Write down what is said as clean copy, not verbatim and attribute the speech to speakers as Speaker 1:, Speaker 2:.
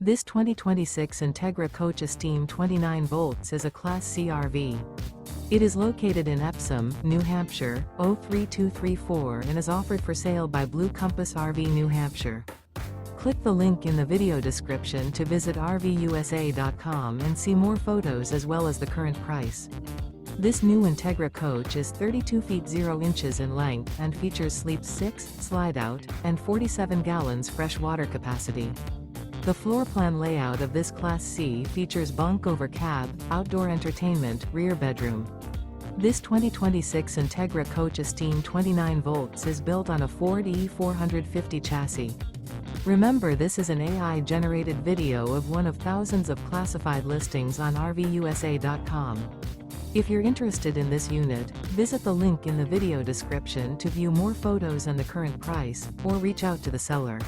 Speaker 1: This 2026 Entegra Coach Esteem 29 volts is a Class C RV. It is located in Epsom, New Hampshire, 03234 and is offered for sale by Blue Compass RV New Hampshire. Click the link in the video description to visit RVUSA.com and see more photos as well as the current price. This new Entegra Coach is 32 feet 0 inches in length and features sleep 6, slide-out, and 47 gallons fresh water capacity. The floor plan layout of this Class C features bunk over cab, outdoor entertainment, rear bedroom. This 2026 Entegra Coach Esteem 29 volts is built on a Ford E450 chassis. Remember, this is an AI-generated video of one of thousands of classified listings on RVUSA.com. If you're interested in this unit, visit the link in the video description to view more photos and the current price, or reach out to the seller.